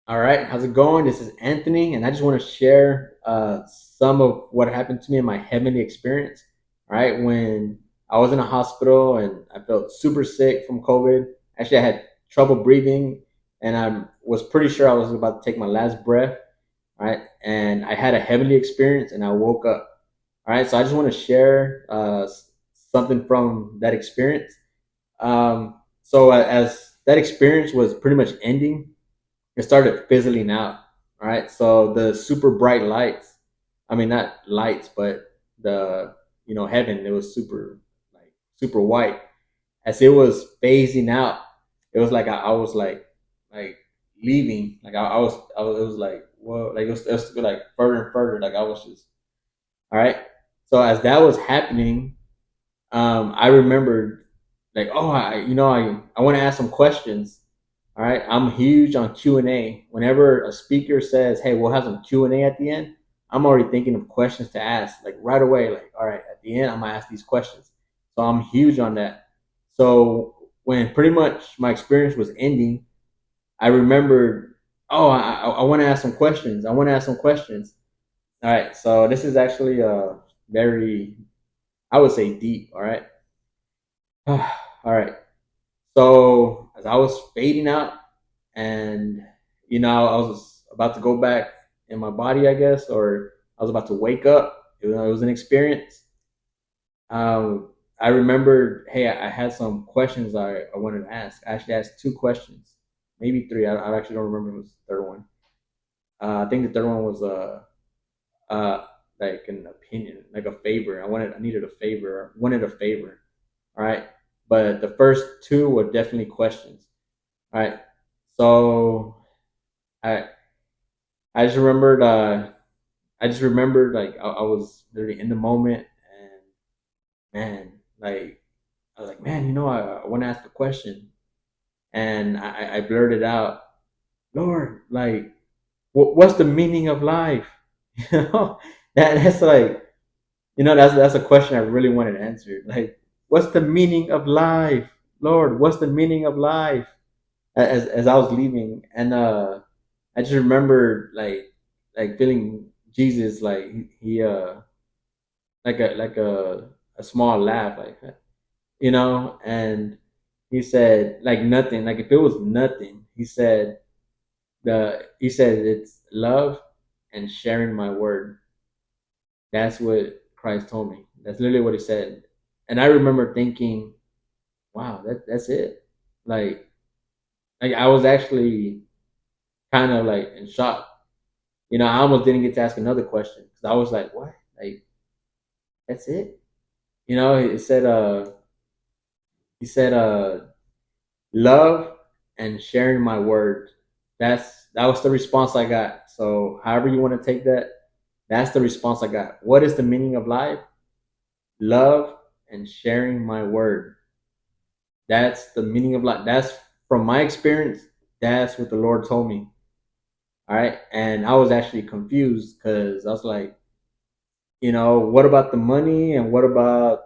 All right, how's it going? This is Anthony, and I just want to share some of what happened to me in my heavenly experience. All right, when I was in a hospital and I felt super sick from COVID. Actually, I had trouble breathing, and I was pretty sure I was about to take my last breath. All right, and I had a heavenly experience, and I woke up. All right, so I just want to share something from that experience. As that experience was pretty much ending, it started fizzling out. All right. So the super bright lights, I mean, not lights, but the, heaven, it was super white. As it was phasing out, it was like I was like leaving. Like it was like, whoa, like it was like further and further. Like I was just, all right. So as that was happening, I remembered like, oh, I want to ask some questions. All right, I'm huge on Q&A. Whenever a speaker says, "Hey, we'll have some Q&A at the end," I'm already thinking of questions to ask, like right away. Like, all right, at the end, I'm gonna ask these questions. So I'm huge on that. So when pretty much my experience was ending, I remembered, oh, I want to ask some questions. I want to ask some questions. All right, so this is actually a very, I would say, deep. All right, all right. So as I was fading out, and I was about to go back in my body, I guess, or I was about to wake up. It was an experience. I remembered, hey, I had some questions I wanted to ask. I actually asked two questions, maybe three. I actually don't remember. It was the third one. I think the third one was uh, like an opinion, like a favor. I needed a favor. I wanted a favor. All right, but the first two were definitely questions. All right, so I I just remembered. I just remembered like I was literally in the moment, and man, like I was like, man, I want to ask a question, and I blurted out, Lord, like, what's the meaning of life? You know, that's like, that's a question I really wanted answered. Like, what's the meaning of life, Lord? What's the meaning of life? As I was leaving, and I just remember like feeling Jesus, like he like a small laugh, like, and he said like nothing, like if it was nothing, he said it's love and sharing my word. That's what Christ told me. That's literally what he said. And I remember thinking, wow, that's it. Like like I was actually kind of like in shock. I almost didn't get to ask another question because I was like, what? Like, that's it? He said, love and sharing my word. That was the response I got. So however you want to take that, that's the response I got. What is the meaning of life? Love and sharing my word. That's the meaning of life. That's from my experience. That's what the Lord told me. All right. And I was actually confused because I was like, what about the money and what about,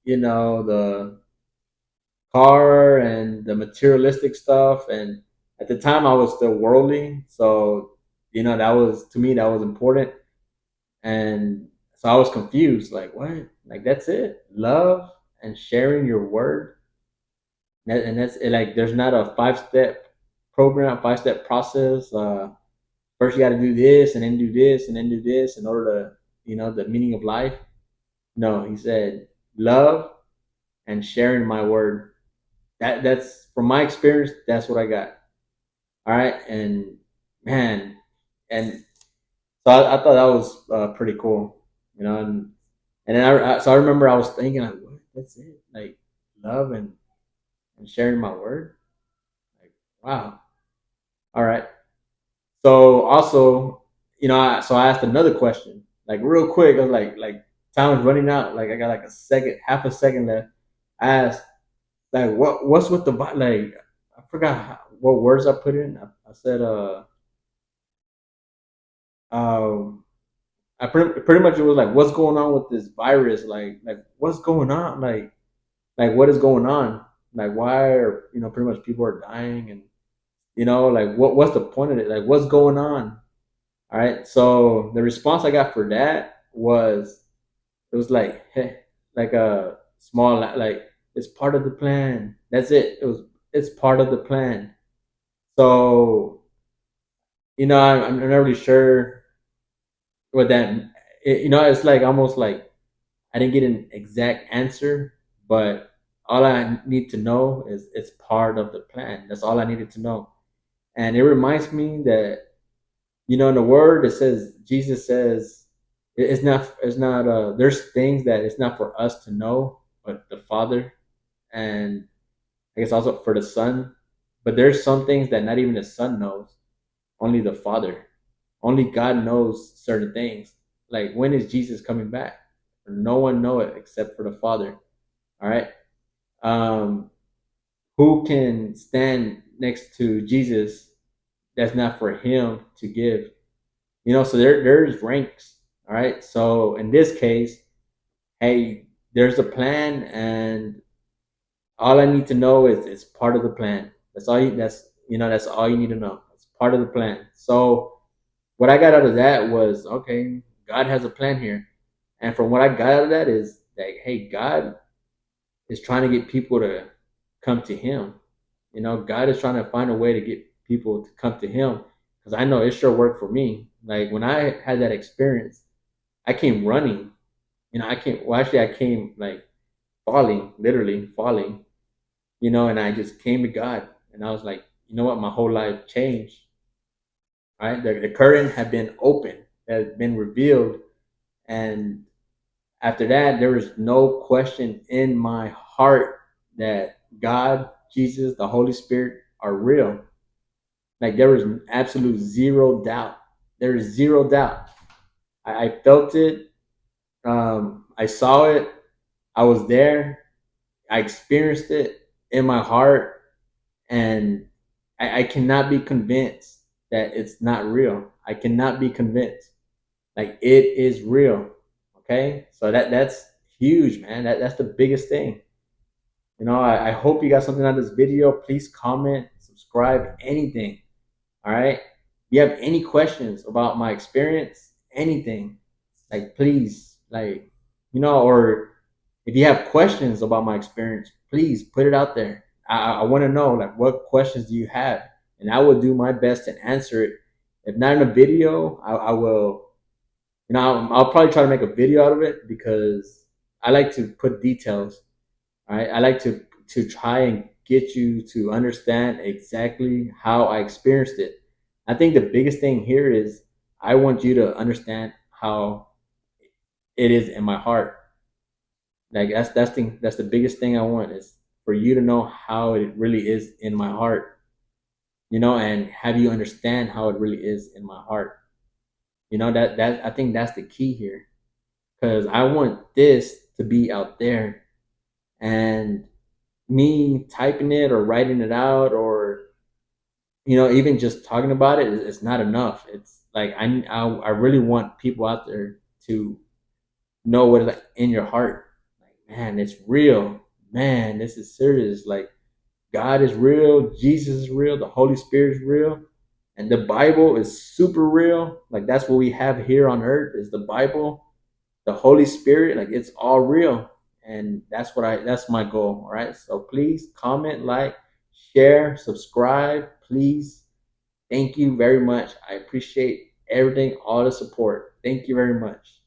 the car and the materialistic stuff? And at the time I was still worldly. So, that was, to me, that was important. And so I was confused, like, what? Like, that's it? Love and sharing your word? And that's it, like, there's not a 5-step program, 5-step process. First, you got to do this and then do this and then do this in order to, the meaning of life. No, he said, love and sharing my word. That's from my experience. That's what I got. All right, and man, and so I thought that was pretty cool, and then so I remember I was thinking like, what? That's it, like love and sharing my word. Like, wow. All right. So also, so I asked another question, like real quick. I was like time was running out. Like I got like a second, half a second left. I asked like, what's with the like? I forgot what words I put in. I said um I pretty much, it was like, what's going on with this virus? Like what's going on? Like what is going on? Like why are pretty much people are dying, and like what's the point of it? Like what's going on? All right. So the response I got for that was it was like like a small like it's part of the plan. That's it. It's part of the plan. So I'm not really sure what that. It's like almost like I didn't get an exact answer, but all I need to know is it's part of the plan. That's all I needed to know. And it reminds me that in the word it says Jesus says it's not there's things that it's not for us to know, but the Father, and I guess also for the Son. But there's some things that not even the Son knows, only the Father. Only God knows certain things. Like when is Jesus coming back? No one know it except for the Father. All right. Um, who can stand next to Jesus that's not for him to give? So there's ranks. All right. So in this case, hey, there's a plan, and all I need to know is it's part of the plan. That's all you need to know. It's part of the plan. So what I got out of that was, okay, God has a plan here. And from what I got out of that is that, hey, God is trying to get people to come to Him. God is trying to find a way to get people to come to Him, because I know it sure worked for me. Like when I had that experience, I came running. I came like falling, literally falling, and I just came to God, and I was like, you know what, my whole life changed. Right, the curtain had been opened, had been revealed, and after that, there was no question in my heart that God, Jesus, the Holy Spirit are real. Like there was absolute zero doubt. There is zero doubt. I felt it. I saw it. I was there. I experienced it in my heart, and I cannot be convinced that it's not real. I cannot be convinced. Like it is real. Okay, so that's huge, man. That's the biggest thing. I hope you got something out of this video. Please comment, subscribe, anything. All right. If you have any questions about my experience, anything, like please, like, or if you have questions about my experience, please put it out there. I want to know, like, what questions do you have? And I will do my best to answer it. If not in a video, I will, I'll probably try to make a video out of it, because I like to put details. Right? I like to try and get you to understand exactly how I experienced it. I think the biggest thing here is I want you to understand how it is in my heart. Like that's the biggest thing I want, is for you to know how it really is in my heart. And have you understand how it really is in my heart. That I think that's the key here, because I want this to be out there, and me typing it or writing it out, or even just talking about it is not enough. It's like I really want people out there to know what is like in your heart. Like, man, it's real. Man, this is serious. Like, God is real, Jesus is real, the Holy Spirit is real, and the Bible is super real. Like that's what we have here on earth, is the Bible, the Holy Spirit. Like it's all real. And that's my goal. All right. So please comment, like, share, subscribe, please. Thank you very much. I appreciate everything, all the support. Thank you very much.